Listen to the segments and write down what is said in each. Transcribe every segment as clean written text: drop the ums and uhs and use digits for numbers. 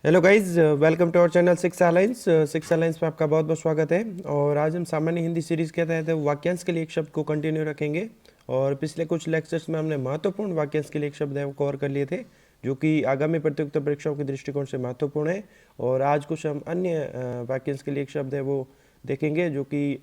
Hello guys, welcome to our channel six alliance. Six alliance में आपका बहुत बहुत स्वागत है। और आज हम सामान्य हिंदी सीरीज़ के तहत वाक्यांश के लिए एक शब्द को कंटिन्यू रखेंगे। और पिछले कुछ लेक्चर्स में हमने महत्वपूर्ण वाक्यांश के लिए एक शब्द है वो कवर कर लिए थे, जो कि आगामी प्रतियोगिता परीक्षाओं के दृष्टिकोण से महत्वपूर्ण है। और आज कुछ हम अन्य वाक्यांश के लिए एक शब्द है वो देखेंगे, जो कि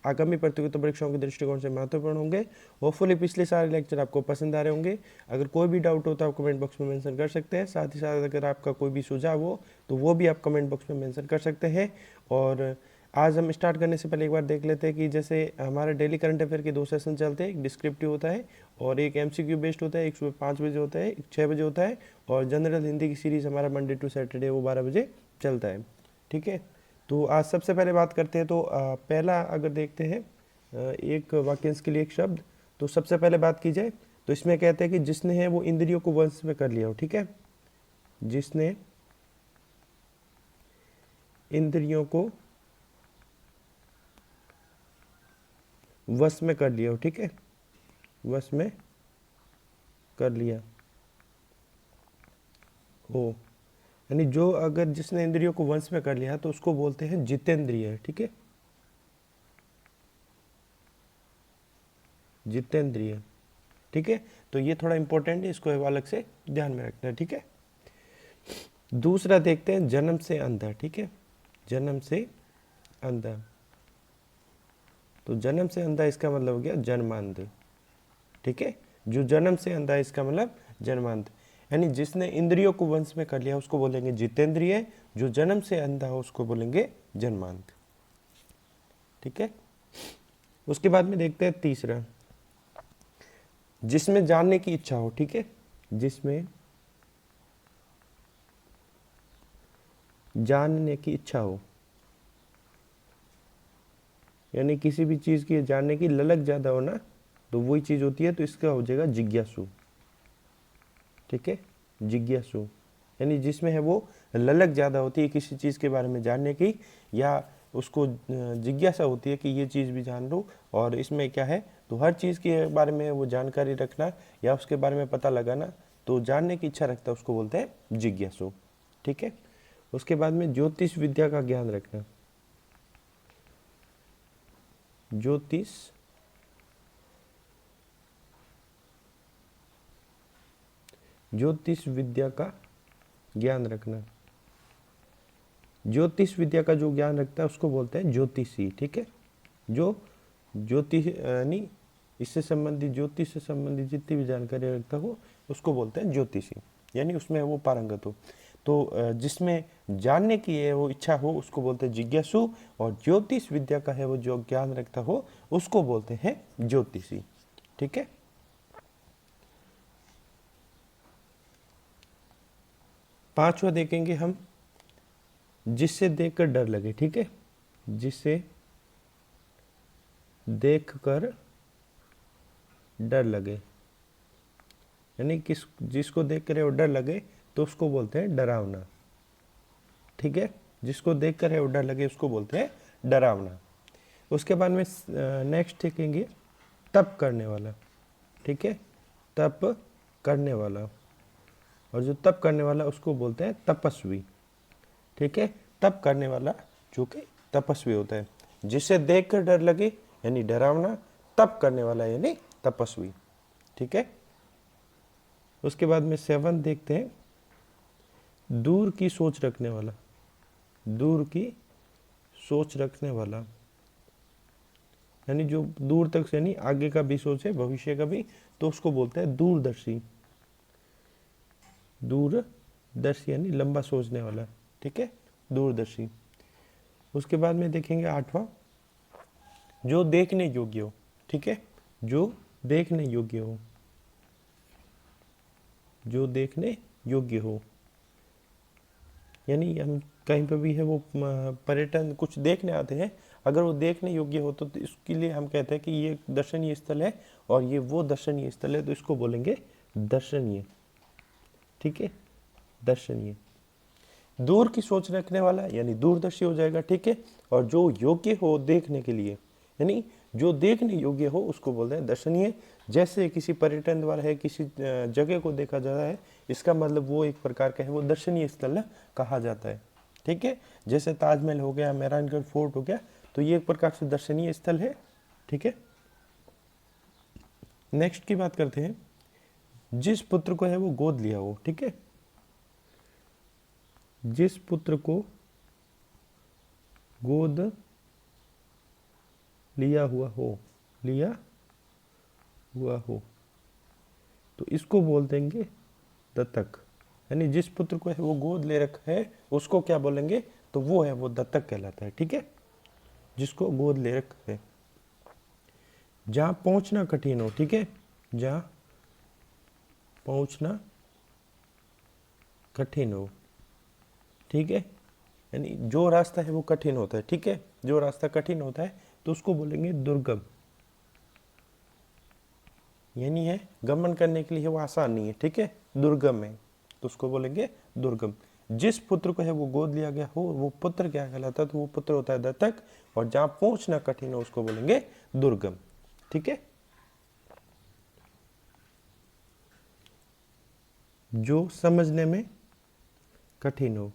आगामी प्रतियोगिता परीक्षाओं के दृष्टिकोण से महत्वपूर्ण होंगे। होपफुली पिछले सारे लेक्चर आपको पसंद आ रहे होंगे। अगर कोई भी डाउट हो तो आप कमेंट बॉक्स में मेंशन कर सकते हैं। साथ ही साथ अगर आपका कोई भी सुझाव हो तो वो भी आप कमेंट बॉक्स में मेंशन कर सकते हैं। और आज हम स्टार्ट करने से पहले एक बार देख लेते हैं कि जैसे हमारे डेली करंट अफेयर के दो सेशन चलते हैं। एक डिस्क्रिप्टिव होता है और एक एमसीक्यू बेस्ड होता है। एक सुबह 5 बजे होता है, एक 6 बजे होता है। और जनरल हिंदी की सीरीज़ हमारा मंडे टू सैटरडे वो 12 बजे चलता है। ठीक है, तो आज सबसे पहले बात करते हैं। तो पहला अगर देखते हैं एक वाक्यांश के लिए एक शब्द, तो सबसे पहले बात की जाए तो इसमें कहते हैं कि जिसने है वो इंद्रियों को वश में कर लिया हो। ठीक है, जिसने इंद्रियों को वश में कर लिया हो। ठीक है, वश में कर लिया हो, यानी जो अगर जिसने इंद्रियों को वश में कर लिया तो उसको बोलते हैं जितेंद्रिय। ठीक है, जितेंद्रिय। ठीक है, तो ये थोड़ा इंपॉर्टेंट है, इसको अलग से ध्यान में रखना है। ठीक है, दूसरा देखते हैं जन्म से अंधा। ठीक है, जन्म से अंधा। तो जन्म से अंधा इसका मतलब हो गया जन्मांध। ठीक है, जो जन्म से अंधा है इसका मतलब जन्मांध, यानी जिसने इंद्रियों को वश में कर लिया उसको बोलेंगे जितेंद्रिय। जो जन्म से अंधा हो उसको बोलेंगे जन्मांध। ठीक है, उसके बाद में देखते हैं तीसरा, जिसमें जानने की इच्छा हो। ठीक है, जिसमें जानने की इच्छा हो, यानी किसी भी चीज़ की जानने की ललक ज़्यादा हो ना, तो वही चीज़ होती है, तो इसका हो जाएगा जिज्ञासु। ठीक है, जिज्ञासु, यानी जिसमें है वो ललक ज़्यादा होती है किसी चीज़ के बारे में जानने की, या उसको जिज्ञासा होती है कि ये चीज़ भी जान लूँ। और इसमें क्या है, तो हर चीज़ के बारे में वो जानकारी रखना या उसके बारे में पता लगाना, तो जानने की इच्छा रखता है उसको बोलते हैं जिज्ञासु। ठीक है, उसके बाद में ज्योतिष विद्या का ज्ञान रखना। ज्योतिष ज्योतिष विद्या का ज्ञान रखना। ज्योतिष विद्या का जो ज्ञान रखता है उसको बोलते हैं ज्योतिषी। ठीक है, जो ज्योतिष यानी इससे संबंधित, ज्योतिष से संबंधित जितनी भी जानकारी रखता हो उसको बोलते हैं ज्योतिषी, यानी उसमें वो पारंगत हो। तो जिसमें जानने की है वो इच्छा हो उसको बोलते हैं जिज्ञासु, और ज्योतिष विद्या का है वो जो ज्ञान रखता हो उसको बोलते हैं ज्योतिषी। ठीक है, पांचवा देखेंगे हम, जिससे देखकर डर लगे। ठीक है, जिससे देखकर डर लगे, यानी किस जिसको देख कर वो डर लगे तो उसको बोलते हैं डरावना। ठीक है, जिसको देख कर वो डर लगे उसको बोलते हैं डरावना। उसके बाद में नेक्स्ट देखेंगे तप करने वाला। ठीक है, तप करने वाला, और जो तप करने वाला उसको बोलते हैं तपस्वी। ठीक है, तप करने वाला जो कि तपस्वी होता है, जिसे देख कर डर लगे यानी डरावना, तप करने वाला यानी तपस्वी। ठीक है, उसके बाद में सेवन देखते हैं दूर की सोच रखने वाला। दूर की सोच रखने वाला, यानी जो दूर तक, यानी आगे का भी सोचे भविष्य का भी, तो उसको बोलते हैं दूरदर्शी। दूरदर्शी यानी लंबा सोचने वाला। ठीक है, दूरदर्शी। उसके बाद में देखेंगे आठवां, जो देखने योग्य हो। ठीक है, जो देखने योग्य हो, जो देखने योग्य हो, यानी हम कहीं पर भी है वो पर्यटन कुछ देखने आते हैं, अगर वो देखने योग्य हो तो इसके लिए हम कहते हैं कि ये दर्शनीय स्थल है और ये वो दर्शनीय स्थल है, तो इसको बोलेंगे दर्शनीय। ठीक है, दर्शनीय। दूर की सोच रखने वाला यानी दूरदर्शी हो जाएगा। ठीक है, और जो योग्य हो देखने के लिए, यानी जो देखने योग्य हो उसको बोलते हैं दर्शनीय। जैसे किसी पर्यटन द्वारा है, किसी जगह को देखा जा रहा है, इसका मतलब वो एक प्रकार का है, वो दर्शनीय स्थल कहा जाता है। ठीक है, जैसे ताजमहल हो गया, मेहरानगढ़ फोर्ट हो गया, तो ये एक प्रकार से दर्शनीय स्थल है। ठीक है, नेक्स्ट की बात करते हैं, जिस पुत्र को है वो गोद लिया हो। ठीक है, जिस पुत्र को गोद लिया हुआ हो, लिया हुआ हो, तो इसको बोल देंगे दत्तक। यानी जिस पुत्र को है वो गोद ले रखा है उसको क्या बोलेंगे, तो वो है वो दत्तक कहलाता है। ठीक है, जिसको गोद ले रखा है। जहां पहुंचना कठिन हो, ठीक है, जहां पहुंचना कठिन हो। ठीक है, यानी जो रास्ता है वो कठिन होता है। ठीक है, जो रास्ता कठिन होता है तो उसको बोलेंगे दुर्गम। यानी है गमन करने के लिए वो आसान नहीं है। ठीक है, दुर्गम है, तो उसको बोलेंगे दुर्गम। जिस पुत्र को है वो गोद लिया गया हो, वो पुत्र क्या कहलाता है, तो वो पुत्र होता है दत्तक। और जहां पहुंचना कठिन हो उसको बोलेंगे दुर्गम। ठीक है, जो समझने में कठिन हो।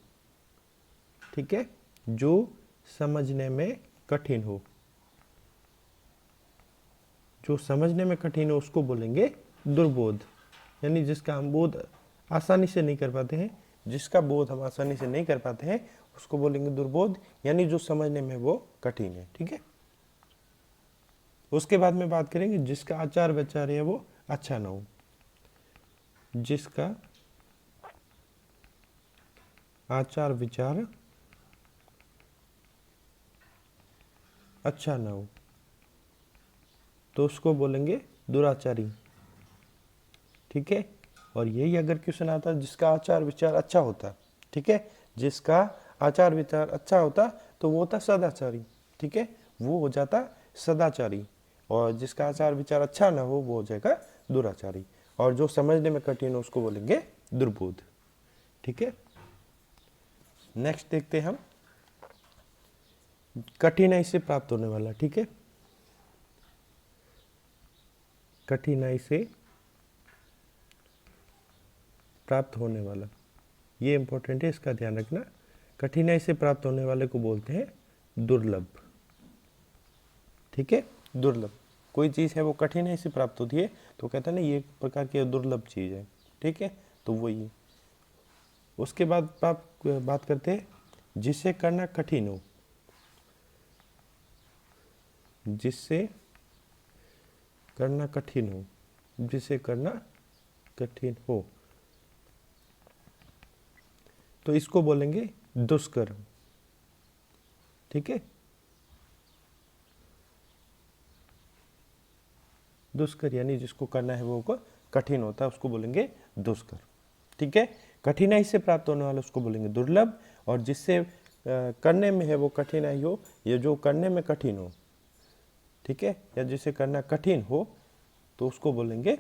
ठीक है, जो समझने में कठिन हो, जो समझने में कठिन हो उसको बोलेंगे दुर्बोध। यानी जिसका हम बोध आसानी से नहीं कर पाते हैं, जिसका बोध हम आसानी से नहीं कर पाते हैं उसको बोलेंगे दुर्बोध, यानी जो समझने में वो कठिन है। ठीक है, उसके बाद में बात करेंगे जिसका आचार विचार है वो अच्छा ना हो। जिसका आचार विचार अच्छा ना हो तो उसको बोलेंगे दुराचारी। ठीक है, और यही अगर क्वेश्चन आता जिसका आचार विचार अच्छा होता, ठीक है, जिसका आचार विचार अच्छा होता तो वो होता सदाचारी। ठीक है, वो हो जाता सदाचारी। और जिसका आचार विचार अच्छा ना हो वो हो जाएगा दुराचारी। और जो समझने में कठिन हो उसको बोलेंगे दुर्बोध। ठीक है, नेक्स्ट देखते हैं हम कठिनाई से प्राप्त होने वाला। ठीक है, कठिनाई से प्राप्त होने वाला, ये इंपॉर्टेंट है, इसका ध्यान रखना। कठिनाई से प्राप्त होने वाले को बोलते हैं दुर्लभ। ठीक है, दुर्लभ। कोई चीज़ है वो कठिनाई से प्राप्त होती है तो कहते हैं ना ये एक प्रकार की दुर्लभ चीज़ है। ठीक है, तो वही है। उसके बाद आप बात करते हैं जिससे करना कठिन हो। जिससे करना कठिन हो, जिसे करना कठिन हो तो इसको बोलेंगे दुष्कर। ठीक है, दुष्कर यानी जिसको करना है वो कठिन होता है उसको बोलेंगे दुष्कर। ठीक है, कठिनाई से प्राप्त होने वाला उसको बोलेंगे दुर्लभ। और जिससे करने में है वो कठिनाई हो, या जो करने में कठिन हो, ठीक है, या जिसे करना कठिन हो तो उसको बोलेंगे,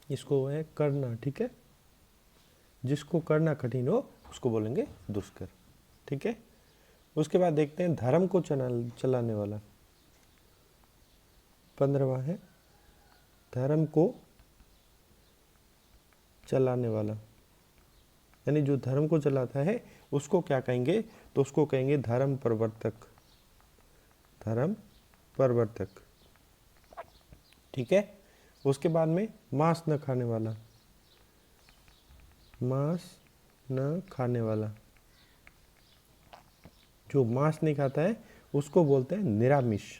इसको है करना। ठीक है, जिसको करना कठिन हो उसको बोलेंगे दुष्कर। ठीक है, उसके बाद देखते हैं धर्म को चलाने वाला। 15वां है धर्म को चलाने वाला। यानी जो धर्म को चलाता है उसको क्या कहेंगे, तो उसको कहेंगे धर्म प्रवर्तक। धर्म प्रवर्तक। ठीक है, उसके बाद में मांस न खाने वाला। मांस न खाने वाला, जो मांस नहीं खाता है उसको बोलते हैं निरामिष।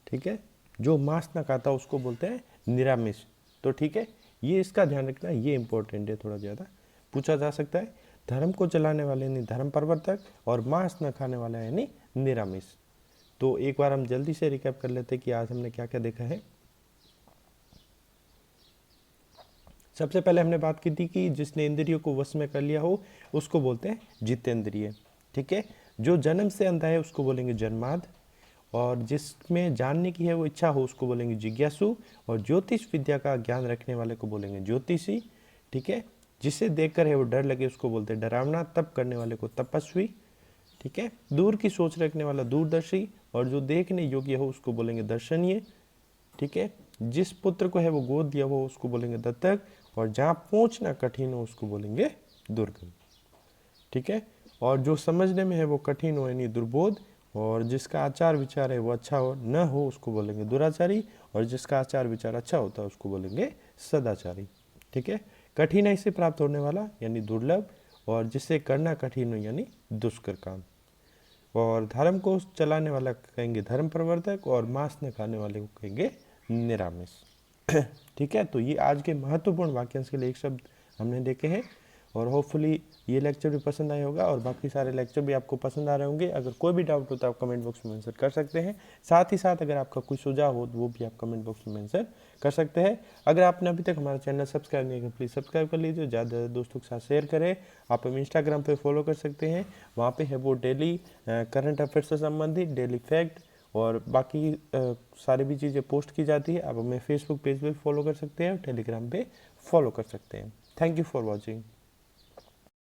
ठीक है, जो मांस ना खाता उसको बोलते हैं निरामिष। तो ठीक है, ये इसका ध्यान रखना, ये इंपॉर्टेंट है, थोड़ा ज़्यादा पूछा जा सकता है। धर्म को चलाने वाले यानी धर्म प्रवर्तक, और मांस न खाने वाला यानी निरामिष। तो एक बार हम जल्दी से रिकैप कर लेते हैं कि आज हमने क्या क्या देखा है। सबसे पहले हमने बात की थी कि जिसने इंद्रियों को वश में कर लिया हो उसको बोलते हैं जितेंद्रिय। ठीक है, जो जन्म से अंधा है उसको बोलेंगे जन्माद। और जिसमें जानने की है वो इच्छा हो उसको बोलेंगे जिज्ञासु। और ज्योतिष विद्या का ज्ञान रखने वाले को बोलेंगे ज्योतिषी। ठीक है, जिसे देखकर है वो डर लगे उसको बोलते हैं डरावना। तप करने वाले को तपस्वी। ठीक है। दूर की सोच रखने वाला दूरदर्शी, और जो देखने योग्य हो उसको बोलेंगे दर्शनीय। ठीक है। जिस पुत्र को है वो गोद दिया हो उसको बोलेंगे दत्तक, और जहाँ पहुँचना कठिन हो उसको बोलेंगे दुर्गम। ठीक है। और जो समझने में है वो कठिन हो यानी दुर्बोध, और जिसका आचार विचार है वो अच्छा हो न हो उसको बोलेंगे दुराचारी, और जिसका आचार विचार अच्छा होता है उसको बोलेंगे सदाचारी। ठीक है। कठिनाई से प्राप्त होने वाला यानी दुर्लभ, और जिससे करना कठिन हो यानी दुष्कर काम। और धर्म को चलाने वाला कहेंगे धर्म प्रवर्तक, और मांस न खाने वाले को कहेंगे निरामिष। ठीक है। तो ये आज के महत्वपूर्ण वाक्यांश के लिए एक शब्द हमने देखे हैं, और होपफुली ये लेक्चर भी पसंद आया होगा, और बाकी सारे लेक्चर भी आपको पसंद आ रहे होंगे। अगर कोई भी डाउट हो तो आप कमेंट बॉक्स में मेंशन कर सकते हैं। साथ ही साथ अगर आपका कोई सुझाव हो तो वो भी आप कमेंट बॉक्स में मेंशन कर सकते हैं। अगर आपने अभी तक हमारा चैनल सब्सक्राइब नहीं किया प्लीज़ सब्सक्राइब कर लीजिए, ज़्यादा दोस्तों के साथ शेयर करें। आप हमें इंस्टाग्राम पर फॉलो कर सकते हैं, वहाँ पर है वो डेली करंट अफेयर से संबंधित डेली फैक्ट और बाकी सारी भी चीज़ें पोस्ट की जाती है। आप हमें फेसबुक पेज पे फॉलो कर सकते हैं, टेलीग्राम पे फॉलो कर सकते हैं। Thank you for watching.